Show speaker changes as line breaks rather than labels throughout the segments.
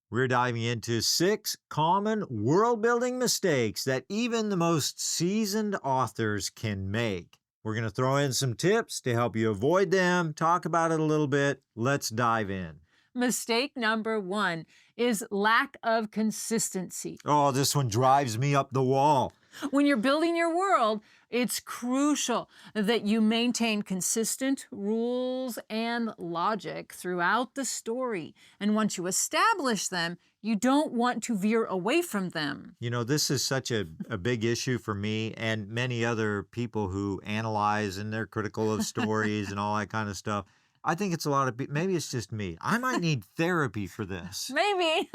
We're diving into 6 common world building mistakes that even the most seasoned authors can make. We're going to throw in some tips to help you avoid them, talk about it a little bit. Let's dive in.
Mistake number 1 is lack of consistency.
Oh, this one drives me up the wall.
When you're building your world, it's crucial that you maintain consistent rules and logic throughout the story. And once you establish them, you don't want to veer away from them.
You know, this is such a big issue for me and many other people who analyze and they're critical of stories and all that kind of stuff. I think it's a lot of maybe it's just me. I might need therapy for this.
Maybe.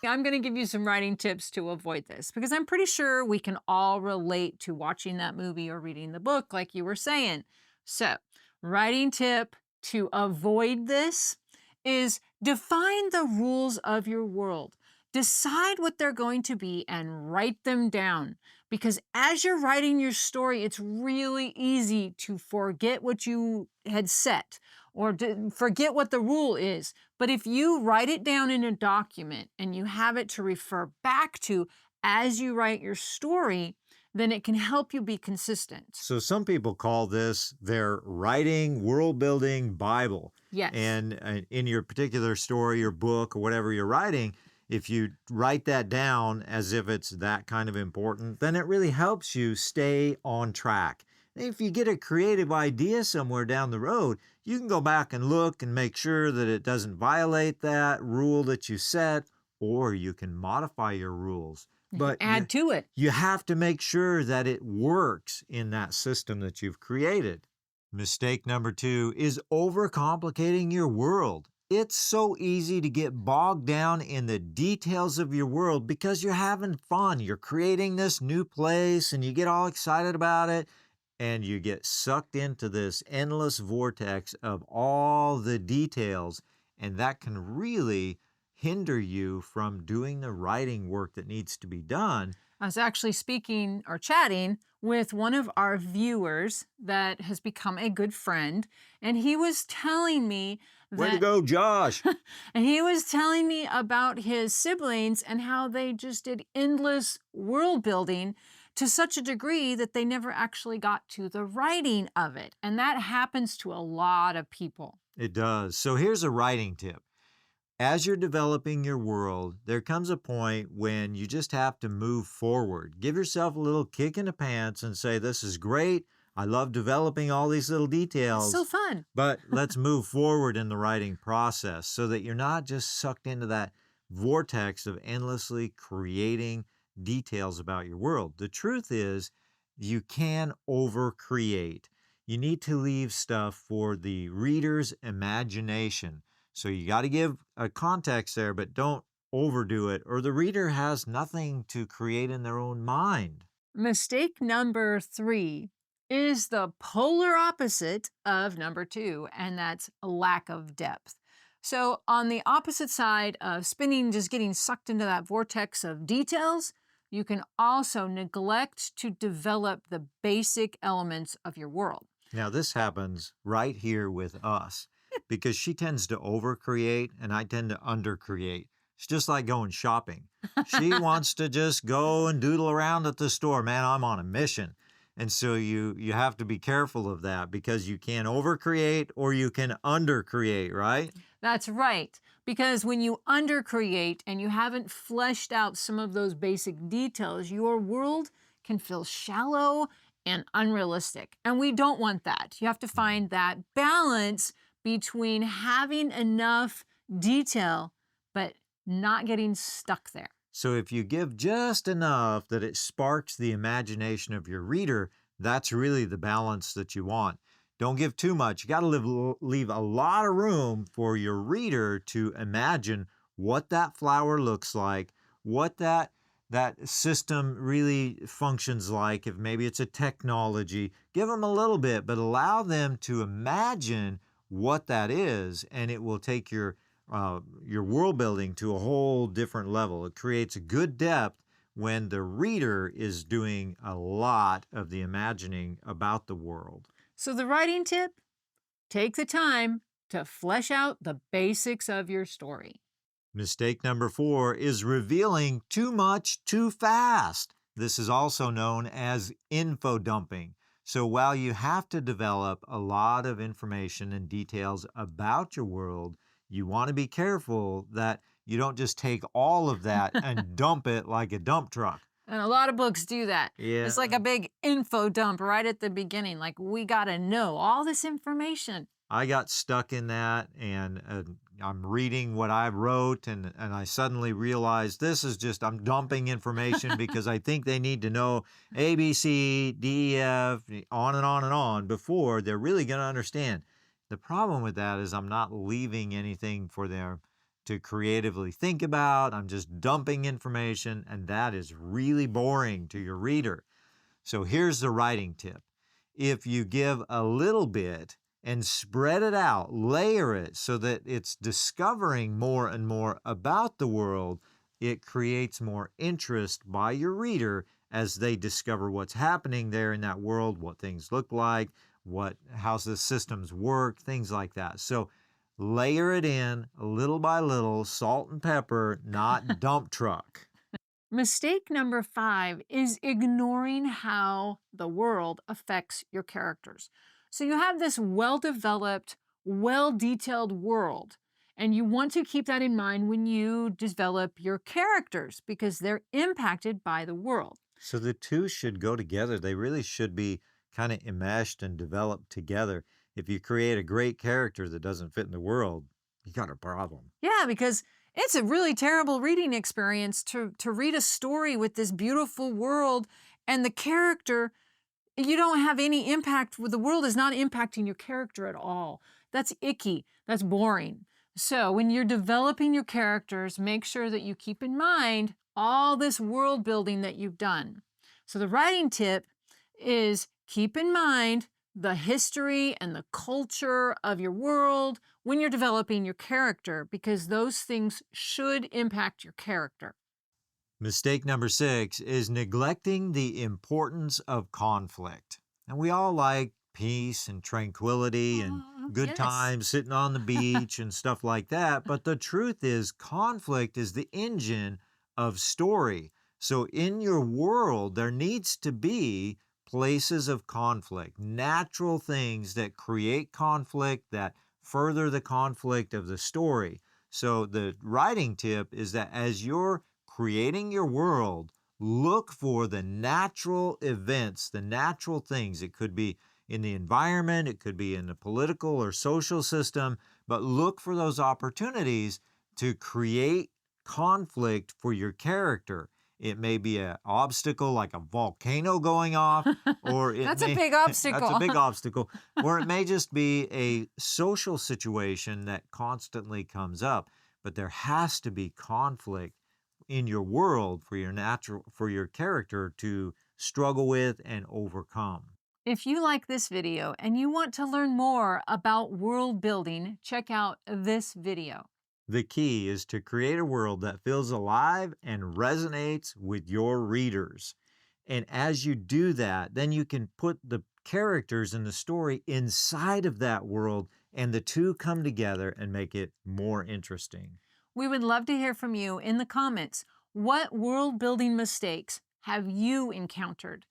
I'm going to give you some writing tips to avoid this because I'm pretty sure we can all relate to watching that movie or reading the book, like you were saying. So, writing tip to avoid this is define the rules of your world. Decide what they're going to be and write them down. Because as you're writing your story, it's really easy to forget what you had set or to forget what the rule is. But if you write it down in a document and you have it to refer back to as you write your story, then it can help you be consistent.
So some people call this their writing world building Bible.
Yes.
And in your particular story or book or whatever you're writing, if you write that down as if it's that kind of important, then it really helps you stay on track. If you get a creative idea somewhere down the road, you can go back and look and make sure that it doesn't violate that rule that you set, or you can modify your rules. But
add to it.
You have to make sure that it works in that system that you've created. Mistake number 2 is overcomplicating your world. It's so easy to get bogged down in the details of your world because you're having fun. You're creating this new place and you get all excited about it and you get sucked into this endless vortex of all the details, and that can really hinder you from doing the writing work that needs to be done.
I was actually speaking or chatting with one of our viewers that has become a good friend, and he was telling me that...
Way to go, Josh!
And he was telling me about his siblings and how they just did endless world building to such a degree that they never actually got to the writing of it. And that happens to a lot of people.
It does. So here's a writing tip. As you're developing your world, there comes a point when you just have to move forward. Give yourself a little kick in the pants and say, this is great. I love developing all these little details.
It's so fun.
But let's move forward in the writing process so that you're not just sucked into that vortex of endlessly creating details about your world. The truth is, you can overcreate. You need to leave stuff for the reader's imagination. So you got to give a context there, but don't overdo it, or the reader has nothing to create in their own mind.
Mistake number 3 is the polar opposite of number 2, and that's a lack of depth. So on the opposite side of spinning, just getting sucked into that vortex of details, you can also neglect to develop the basic elements of your world.
Now this happens right here with us. Because she tends to overcreate and I tend to undercreate. It's just like going shopping. She wants to just go and doodle around at the store. Man, I'm on a mission. And so you have to be careful of that because you can overcreate or you can undercreate, right?
That's right. Because when you undercreate and you haven't fleshed out some of those basic details, your world can feel shallow and unrealistic. And we don't want that. You have to find that balance between having enough detail, but not getting stuck there.
So if you give just enough that it sparks the imagination of your reader, that's really the balance that you want. Don't give too much. You got to leave a lot of room for your reader to imagine what that flower looks like, what that system really functions like, if maybe it's a technology. Give them a little bit, but allow them to imagine what that is, and it will take your world building to a whole different level. It creates a good depth when the reader is doing a lot of the imagining about the world.
So the writing tip, take the time to flesh out the basics of your story.
Mistake number 4 is revealing too much too fast. This is also known as info dumping. So while you have to develop a lot of information and details about your world, you want to be careful that you don't just take all of that and dump it like a dump truck.
And a lot of books do that. It's like
Yeah.
a big info dump right at the beginning. Like, we got to know all this information.
I got stuck in that, and I'm reading what I wrote, and I suddenly realized this is just, I'm dumping information because I think they need to know A, B, C, D, E, F, on and on and on before they're really going to understand. The problem with that is I'm not leaving anything for them to creatively think about. I'm just dumping information, and that is really boring to your reader. So here's the writing tip. If you give a little bit and spread it out, layer it so that it's discovering more and more about the world, it creates more interest by your reader as they discover what's happening there in that world, what things look like, how the systems work, things like that. So layer it in little by little, salt and pepper, not dump truck.
Mistake number 5 is ignoring how the world affects your characters. So you have this well developed, well detailed world, and you want to keep that in mind when you develop your characters because they're impacted by the world.
So the two should go together. They really should be kind of enmeshed and developed together. If you create a great character that doesn't fit in the world, you got a problem.
Yeah, because it's a really terrible reading experience to read a story with this beautiful world and the character, you don't have any impact with the world is not impacting your character at all. That's icky. That's boring. So when you're developing your characters, make sure that you keep in mind all this world building that you've done. So the writing tip is keep in mind the history and the culture of your world when you're developing your character, because those things should impact your character.
Mistake number 6 is neglecting the importance of conflict. And we all like peace and tranquility and good
Yes.
times sitting on the beach and stuff like that. But the truth is, conflict is the engine of story. So in your world, there needs to be places of conflict, natural things that create conflict, that further the conflict of the story. So the writing tip is that as you're creating your world, look for the natural events, the natural things. It could be in the environment, it could be in the political or social system, but look for those opportunities to create conflict for your character. It may be an obstacle like a volcano going off, or it
That's a
may,
big obstacle.
That's a big obstacle. Or it may just be a social situation that constantly comes up. But there has to be conflict in your world for your character to struggle with and overcome.
If you like this video and you want to learn more about world building, check out this video.
The key is to create a world that feels alive and resonates with your readers. And as you do that, then you can put the characters in the story inside of that world, and the two come together and make it more interesting.
We would love to hear from you in the comments. What world building mistakes have you encountered?